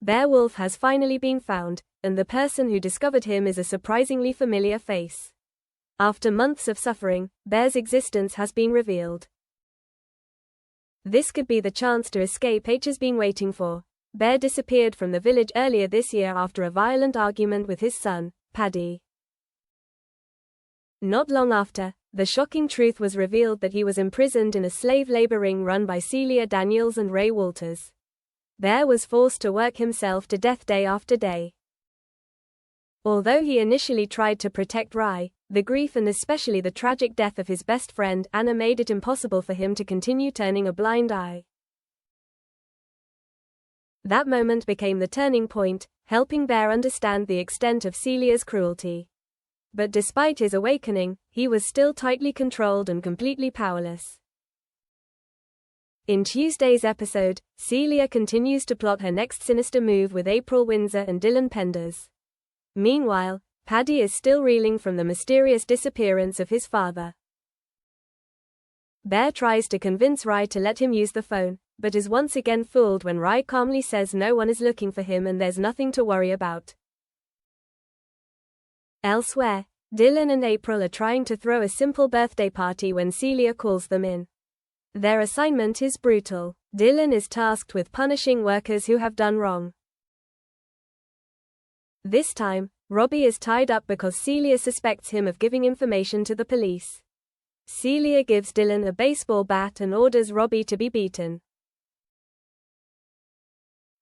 Beowulf has finally been found, and the person who discovered him is a surprisingly familiar face. After months of suffering, Bear's existence has been revealed. This could be the chance to escape H has been waiting for. Bear disappeared from the village earlier this year after a violent argument with his son, Paddy. Not long after, the shocking truth was revealed that he was imprisoned in a slave labor ring run by Celia Daniels and Ray Walters. Bear was forced to work himself to death day after day. Although he initially tried to protect Rai, the grief and especially the tragic death of his best friend Anna made it impossible for him to continue turning a blind eye. That moment became the turning point, helping Bear understand the extent of Celia's cruelty. But despite his awakening, he was still tightly controlled and completely powerless. In Tuesday's episode, Celia continues to plot her next sinister move with April Windsor and Dylan Penders. Meanwhile, Paddy is still reeling from the mysterious disappearance of his father. Bear tries to convince Rai to let him use the phone, but is once again fooled when Rai calmly says no one is looking for him and there's nothing to worry about. Elsewhere, Dylan and April are trying to throw a simple birthday party when Celia calls them in. Their assignment is brutal. Dylan is tasked with punishing workers who have done wrong. This time, Robbie is tied up because Celia suspects him of giving information to the police. Celia gives Dylan a baseball bat and orders Robbie to be beaten.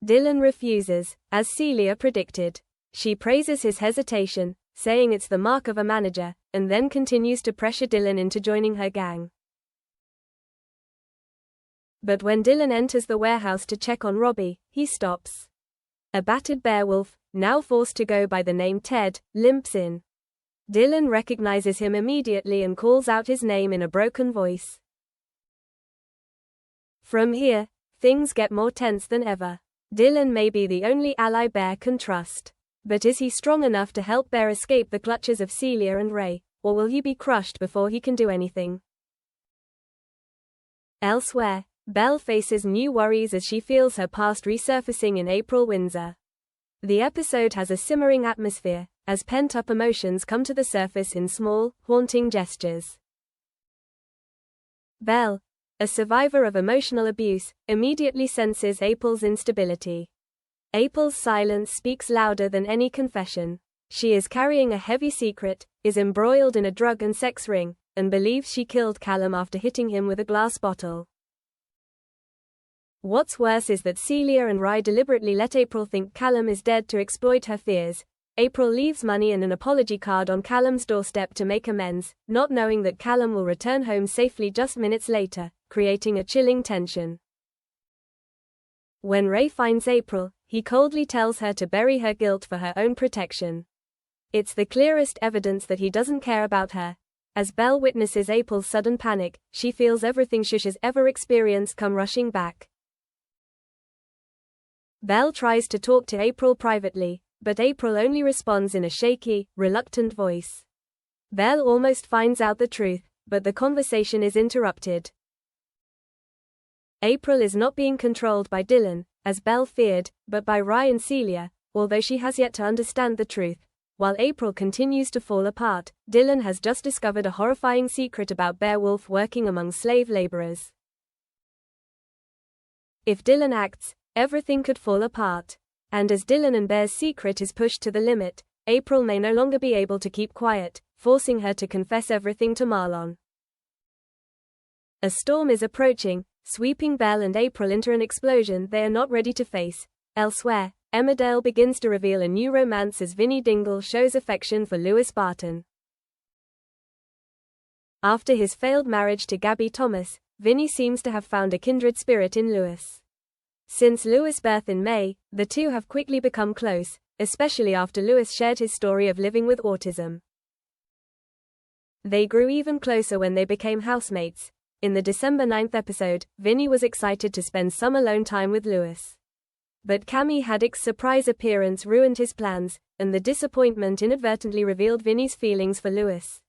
Dylan refuses, as Celia predicted. She praises his hesitation, saying it's the mark of a manager, and then continues to pressure Dylan into joining her gang. But when Dylan enters the warehouse to check on Robbie, he stops. A battered Beowulf, now forced to go by the name Ted, limps in. Dylan recognizes him immediately and calls out his name in a broken voice. From here, things get more tense than ever. Dylan may be the only ally Bear can trust. But is he strong enough to help Bear escape the clutches of Celia and Ray, or will he be crushed before he can do anything? Elsewhere, Belle faces new worries as she feels her past resurfacing in April Windsor. The episode has a simmering atmosphere, as pent-up emotions come to the surface in small, haunting gestures. Belle, a survivor of emotional abuse, immediately senses April's instability. April's silence speaks louder than any confession. She is carrying a heavy secret, is embroiled in a drug and sex ring, and believes she killed Callum after hitting him with a glass bottle. What's worse is that Celia and Rai deliberately let April think Callum is dead to exploit her fears. April leaves money and an apology card on Callum's doorstep to make amends, not knowing that Callum will return home safely just minutes later, creating a chilling tension. When Ray finds April, he coldly tells her to bury her guilt for her own protection. It's the clearest evidence that he doesn't care about her. As Belle witnesses April's sudden panic, she feels everything she has ever experienced come rushing back. Belle tries to talk to April privately, but April only responds in a shaky, reluctant voice. Belle almost finds out the truth, but the conversation is interrupted. April is not being controlled by Dylan, as Belle feared, but by Rai and Celia, although she has yet to understand the truth. While April continues to fall apart, Dylan has just discovered a horrifying secret about Beowulf working among slave laborers. If Dylan acts, everything could fall apart. And as Dylan and Bear's secret is pushed to the limit, April may no longer be able to keep quiet, forcing her to confess everything to Marlon. A storm is approaching, sweeping Belle and April into an explosion they are not ready to face. Elsewhere, Emmerdale begins to reveal a new romance as Vinnie Dingle shows affection for Lewis Barton. After his failed marriage to Gabby Thomas, Vinnie seems to have found a kindred spirit in Lewis. Since Lewis' birth in May, the two have quickly become close, especially after Lewis shared his story of living with autism. They grew even closer when they became housemates. In the December 9th episode, Vinnie was excited to spend some alone time with Lewis. But Cammy Haddock's surprise appearance ruined his plans, and the disappointment inadvertently revealed Vinnie's feelings for Lewis.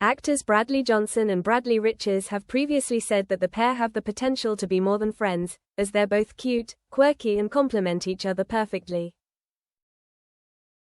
Actors Bradley Johnson and Bradley Riches have previously said that the pair have the potential to be more than friends, as they're both cute, quirky and complement each other perfectly.